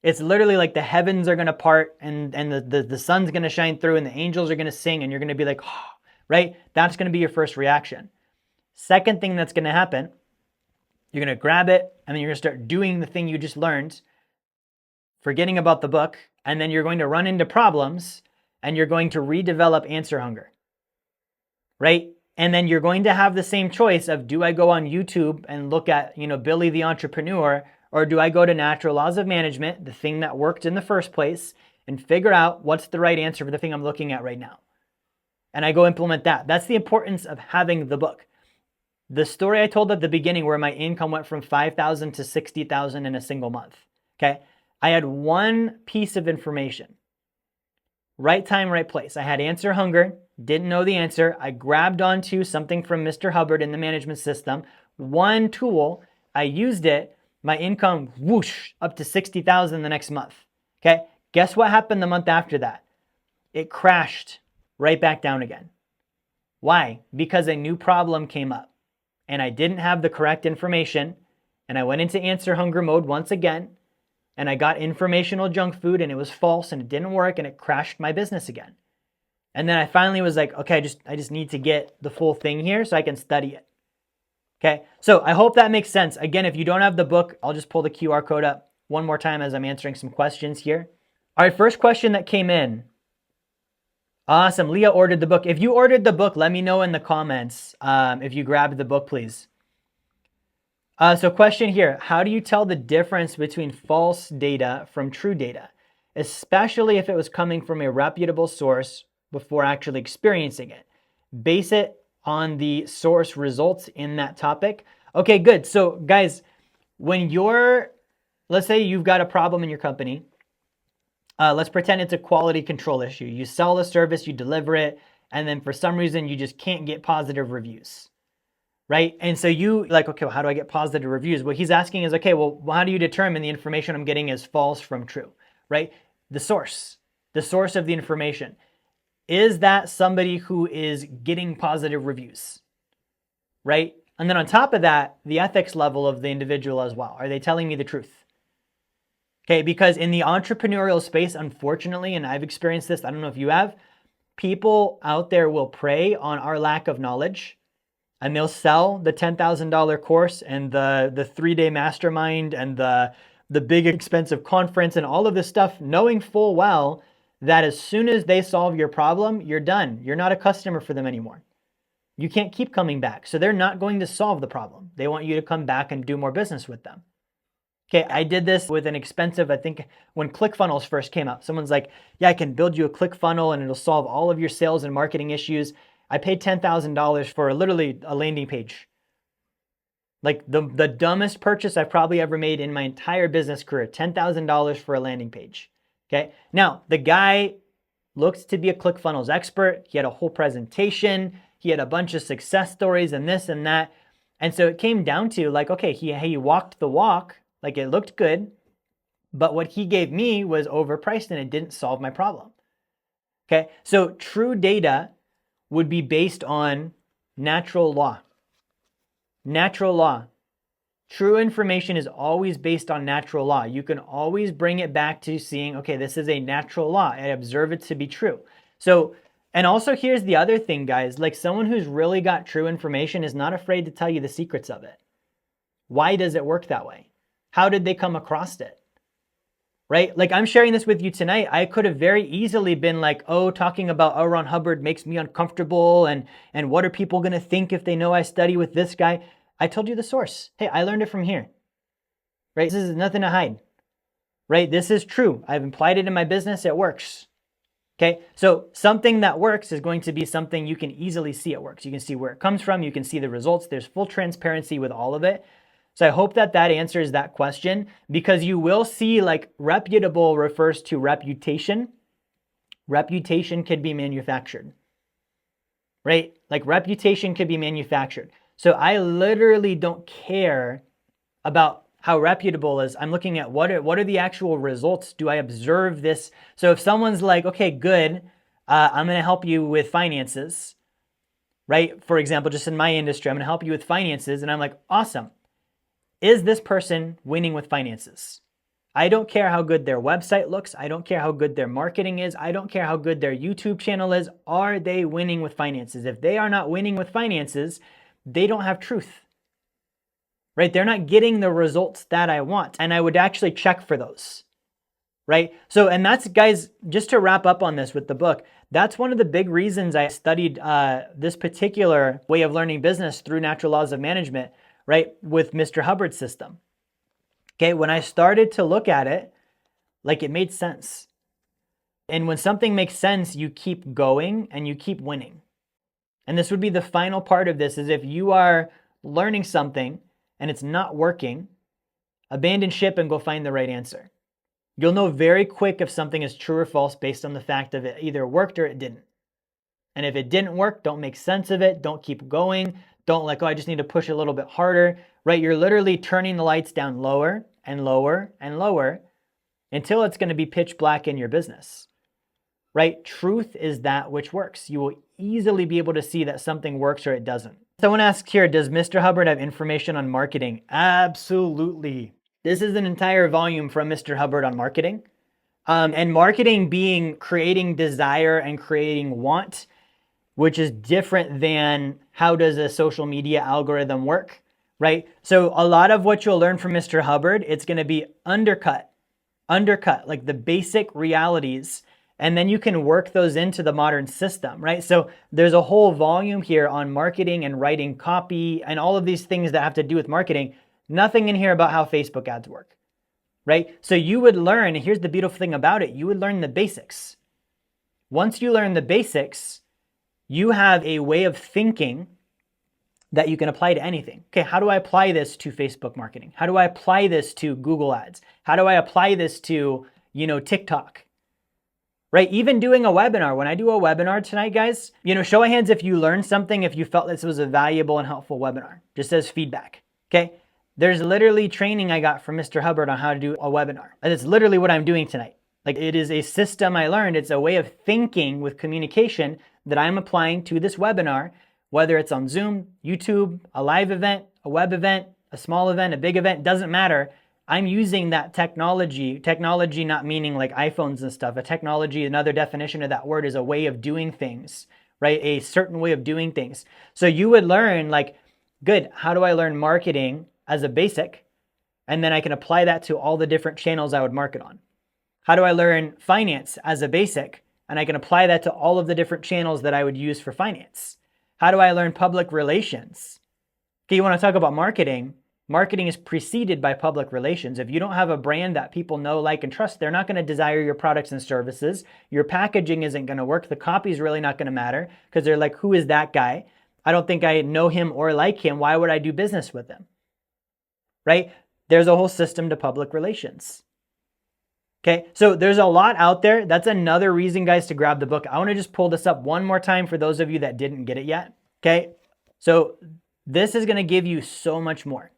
It's literally like the heavens are going to part and the sun's going to shine through and the angels are going to sing and you're going to be like, oh, right? That's going to be your first reaction. Second thing that's going to happen, you're going to grab it and then you're going to start doing the thing you just learned, forgetting about the book, and then you're going to run into problems and you're going to redevelop answer hunger, right? And then you're going to have the same choice of, do I go on YouTube and look at, Billy the Entrepreneur, or do I go to Natural Laws of Management, the thing that worked in the first place, and figure out what's the right answer for the thing I'm looking at right now? And I go implement that. That's the importance of having the book. The story I told at the beginning where my income went from $5,000 to $60,000 in a single month, okay? I had one piece of information. Right time, right place. I had answer hunger, didn't know the answer. I grabbed onto something from Mr. Hubbard in the management system. One tool, I used it, my income whoosh up to $60,000 the next month. Okay, guess what happened the month after that? It crashed right back down again. Why? Because a new problem came up and I didn't have the correct information and I went into answer hunger mode once again and I got informational junk food and it was false and it didn't work and it crashed my business again. And then I finally was like, okay, I just need to get the full thing here so I can study it. Okay, so I hope that makes sense. Again, if you don't have the book, I'll just pull the QR code up one more time as I'm answering some questions here. All right, first question that came in. Awesome, Leah ordered the book. If you ordered the book, let me know in the comments if you grabbed the book, please. So question here, how do you tell the difference between false data from true data, especially if it was coming from a reputable source before actually experiencing it? Base it on the source results in that topic. Okay, good. So guys, when let's say you've got a problem in your company. Let's pretend it's a quality control issue. You sell the service, you deliver it, and then for some reason you just can't get positive reviews, right? And so you like, okay, well, how do I get positive reviews? What he's asking is, okay, well, how do you determine the information I'm getting is false from true, right? The source of the information. Is that somebody who is getting positive reviews, right? And then on top of that, the ethics level of the individual as well. Are they telling me the truth? Okay, because in the entrepreneurial space, unfortunately, and I've experienced this, I don't know if you have, people out there will prey on our lack of knowledge and they'll sell the $10,000 course and the 3-day mastermind and the big expensive conference and all of this stuff, knowing full well that as soon as they solve your problem, you're done. You're not a customer for them anymore. You can't keep coming back. So they're not going to solve the problem. They want you to come back and do more business with them. Okay, I did this with an expensive, I think when ClickFunnels first came out, someone's like, yeah, I can build you a ClickFunnel and it'll solve all of your sales and marketing issues. I paid $10,000 for literally a landing page. Like the dumbest purchase I've probably ever made in my entire business career, $10,000 for a landing page. Okay, now the guy looked to be a ClickFunnels expert. He had a whole presentation. He had a bunch of success stories and this and that. And so it came down to like, okay, he walked the walk. Like it looked good, but what he gave me was overpriced and it didn't solve my problem. Okay, so true data would be based on natural law. Natural law. True information is always based on natural law. You can always bring it back to seeing, okay, this is a natural law. I observe it to be true. So, and also here's the other thing, guys, like someone who's really got true information is not afraid to tell you the secrets of it. Why does it work that way? How did they come across it? Right? Like I'm sharing this with you tonight. I could have very easily been like, oh, talking about L. Ron Hubbard makes me uncomfortable. And what are people going to think if they know I study with this guy? I told you the source. Hey, I learned it from here. Right? This is nothing to hide. Right? This is true. I've applied it in my business. It works. Okay. So something that works is going to be something you can easily see it works. You can see where it comes from. You can see the results. There's full transparency with all of it. So I hope that answers that question, because you will see like reputable refers to reputation. Reputation could be manufactured, right? Like reputation could be manufactured. So I literally don't care about how reputable is. I'm looking at what are the actual results? Do I observe this? So if someone's like, okay, good, I'm going to help you with finances, right? For example, just in my industry, I'm going to help you with finances. And I'm like, awesome. Is this person winning with finances? I don't care how good their website looks. I don't care how good their marketing is. I don't care how good their YouTube channel is. Are they winning with finances? If they are not winning with finances, they don't have truth, right? They're not getting the results that I want. And I would actually check for those, right? So, and that's, guys, just to wrap up on this with the book, that's one of the big reasons I studied this particular way of learning business through natural laws of management, right, with Mr. Hubbard's system. Okay, when I started to look at it, like it made sense. And when something makes sense, you keep going and you keep winning. And this would be the final part of this, is if you are learning something and it's not working, abandon ship and go find the right answer. You'll know very quick if something is true or false based on the fact of it either worked or it didn't. And if it didn't work, don't make sense of it. Don't keep going. Don't like, oh, I just need to push a little bit harder, right? You're literally turning the lights down lower and lower and lower until it's going to be pitch black in your business, right? Truth is that which works. You will easily be able to see that something works or it doesn't. Someone asks here, does Mr. Hubbard have information on marketing? Absolutely. This is an entire volume from Mr. Hubbard on marketing. And marketing being creating desire and creating want, which is different than how does a social media algorithm work, right? So a lot of what you'll learn from Mr. Hubbard, it's going to be undercut, like the basic realities, and then you can work those into the modern system, right? So there's a whole volume here on marketing and writing copy and all of these things that have to do with marketing. Nothing in here about how Facebook ads work, right? So you would learn, and here's the beautiful thing about it, you would learn the basics. Once you learn the basics, you have a way of thinking that you can apply to anything. Okay, how do I apply this to Facebook marketing? How do I apply this to Google Ads? How do I apply this to, TikTok? Right? Even doing a webinar. When I do a webinar tonight, guys, show of hands if you learned something, if you felt this was a valuable and helpful webinar, just as feedback. Okay? There's literally training I got from Mr. Hubbard on how to do a webinar. And it's literally what I'm doing tonight. Like, it is a system I learned. It's a way of thinking with communication that I'm applying to this webinar, whether it's on Zoom, YouTube, a live event, a web event, a small event, a big event, doesn't matter. I'm using that technology not meaning like iPhones and stuff. A technology, another definition of that word, is a way of doing things, right? A certain way of doing things. So you would learn like, good, how do I learn marketing as a basic? And then I can apply that to all the different channels I would market on. How do I learn finance as a basic? And I can apply that to all of the different channels that I would use for finance. How do I learn public relations? Okay, you want to talk about marketing. Marketing is preceded by public relations. If you don't have a brand that people know, like, and trust, they're not going to desire your products and services. Your packaging isn't going to work. The copy is really not going to matter because they're like, who is that guy? I don't think I know him or like him. Why would I do business with him? Right? There's a whole system to public relations. Okay, so there's a lot out there. That's another reason, guys, to grab the book. I want to just pull this up one more time for those of you that didn't get it yet. Okay, so this is going to give you so much more,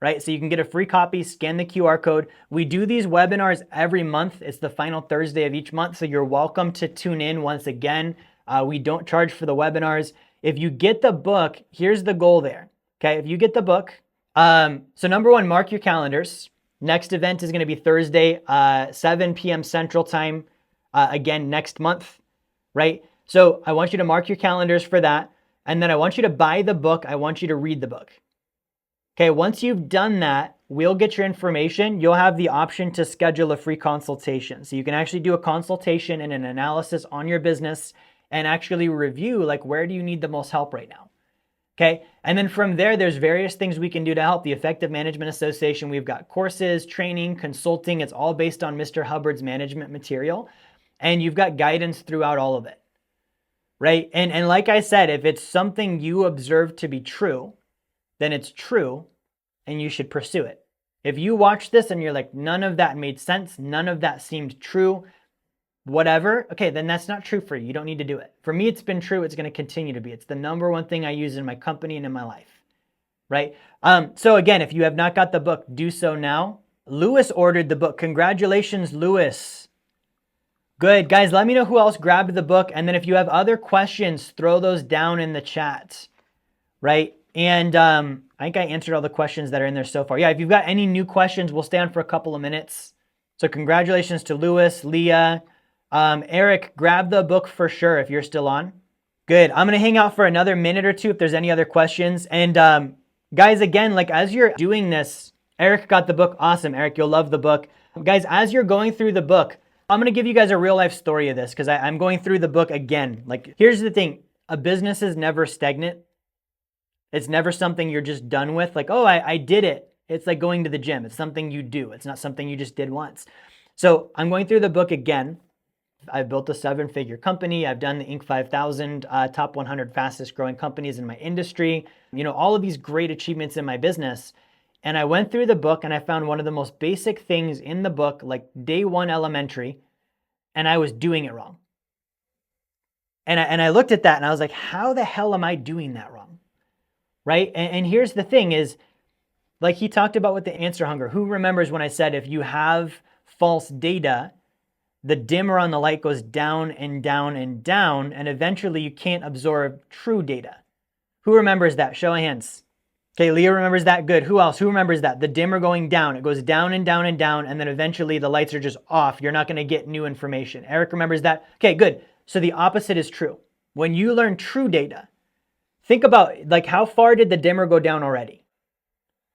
right? So you can get a free copy, scan the QR code. We do these webinars every month. It's the final Thursday of each month, so you're welcome to tune in once again. We don't charge for the webinars. If you get the book, here's the goal there. Okay, if you get the book, so number one, mark your calendars. Next event is going to be Thursday, 7 p.m. Central Time, again, next month, right? So I want you to mark your calendars for that. And then I want you to buy the book. I want you to read the book. Okay, once you've done that, we'll get your information. You'll have the option to schedule a free consultation. So you can actually do a consultation and an analysis on your business and actually review, like, where do you need the most help right now? Okay, and then from there, there's various things we can do to help. The Effective Management Association, we've got courses, training, consulting. It's all based on Mr. Hubbard's management material. And you've got guidance throughout all of it, right? And like I said, if it's something you observe to be true, then it's true and you should pursue it. If you watch this and you're like, none of that made sense, none of that seemed true, whatever, okay, then that's not true for you. You don't need to do it. For me, it's been true. It's going to continue to be. It's the number one thing I use in my company and in my life, right? So again, if you have not got the book, do so now. Lewis ordered the book. Congratulations, Lewis. Good. Guys, let me know who else grabbed the book. And then if you have other questions, throw those down in the chat, right? And I think I answered all the questions that are in there so far. Yeah, if you've got any new questions, we'll stay on for a couple of minutes. So congratulations to Lewis, Leah, Eric, grab the book for sure if you're still on. Good. I'm going to hang out for another minute or two if there's any other questions. And guys, again, like as you're doing this, Eric got the book. Awesome, Eric, you'll love the book. Guys, as you're going through the book, I'm going to give you guys a real life story of this because I'm going through the book again. Like, here's the thing. A business is never stagnant. It's never something you're just done with. Like, oh, I did it. It's like going to the gym. It's something you do. It's not something you just did once. So I'm going through the book again. I've built a 7-figure company. I've done the Inc. 5000 top 100 fastest growing companies in my industry. All of these great achievements in my business. And I went through the book and I found one of the most basic things in the book, like day one elementary, and I was doing it wrong. And I looked at that and I was like, how the hell am I doing that wrong? Right? And here's the thing is, like he talked about with the answer hunger. Who remembers when I said if you have false data, the dimmer on the light goes down and down and down, and eventually you can't absorb true data. Who remembers that? Show of hands. Okay, Leah remembers that. Good. Who else? Who remembers that? The dimmer going down. It goes down and down and down, and then eventually the lights are just off. You're not going to get new information. Eric remembers that. Okay, good. So the opposite is true. When you learn true data, think about like how far did the dimmer go down already?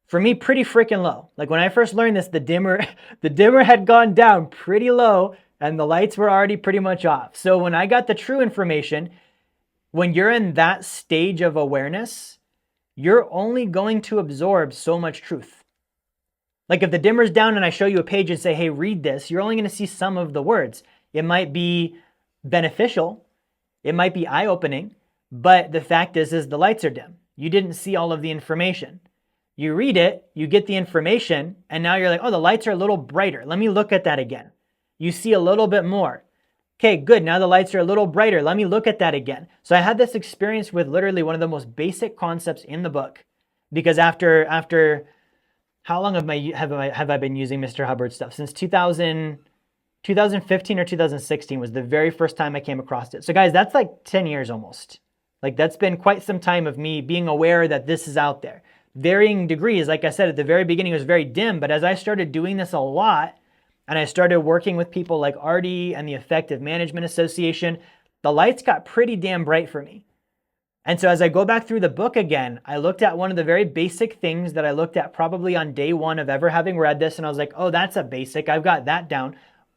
For me, pretty freaking low. Like when I first learned this, the dimmer had gone down pretty low and the lights were already pretty much off. So when I got the true information, when you're in that stage of awareness, you're only going to absorb so much truth. Like if the dimmer's down and I show you a page and say, hey, read this, you're only going to see some of the words. It might be beneficial, it might be eye-opening, but the fact is the lights are dim. You didn't see all of the information. You read it, you get the information, and now you're like, oh, the lights are a little brighter. Let me look at that again. You see a little bit more. Okay, good. Now the lights are a little brighter. Let me look at that again. So I had this experience with literally one of the most basic concepts in the book, because after how long have I been using Mr. Hubbard stuff? Since 2015 or 2016 was the very first time I came across it. So guys, that's like 10 years almost. Like that's been quite some time of me being aware that this is out there. Varying degrees, like I said, at the very beginning it was very dim, but as I started doing this a lot, and I started working with people like Artie and the Effective Management Association, the lights got pretty damn bright for me. And so as I go back through the book again, I looked at one of the very basic things that I looked at probably on day one of ever having read this, and I was like, oh, that's a basic. I've got that down.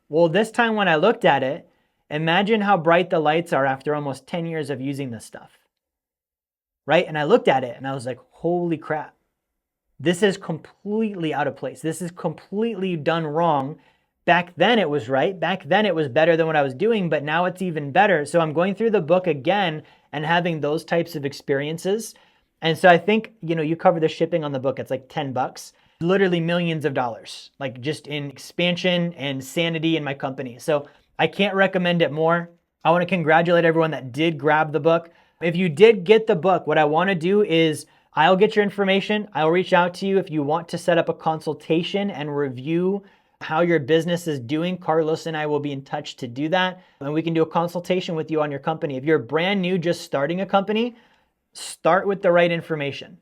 Well, this time when I looked at it, imagine how bright the lights are after almost 10 years of using this stuff, right? And I looked at it and I was like, holy crap. This is completely out of place. This is completely done wrong. Back then it was right. Back then it was better than what I was doing, but now it's even better. So I'm going through the book again and having those types of experiences. And so I think, you cover the shipping on the book. It's like $10, literally millions of dollars, like just in expansion and sanity in my company. So I can't recommend it more. I want to congratulate everyone that did grab the book. If you did get the book, what I want to do is I'll get your information. I'll reach out to you if you want to set up a consultation and review how your business is doing. Carlos and I will be in touch to do that. And we can do a consultation with you on your company. If you're brand new, just starting a company, start with the right information.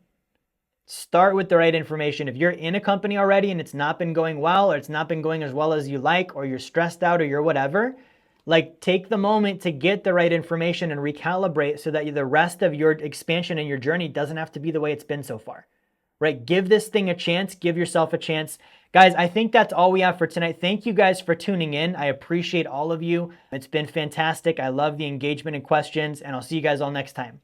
Start with the right information. If you're in a company already and it's not been going well, or it's not been going as well as you like, or you're stressed out, or you're whatever, like take the moment to get the right information and recalibrate so that the rest of your expansion and your journey doesn't have to be the way it's been so far, right? Give this thing a chance. Give yourself a chance. Guys, I think that's all we have for tonight. Thank you guys for tuning in. I appreciate all of you. It's been fantastic. I love the engagement and questions, and I'll see you guys all next time.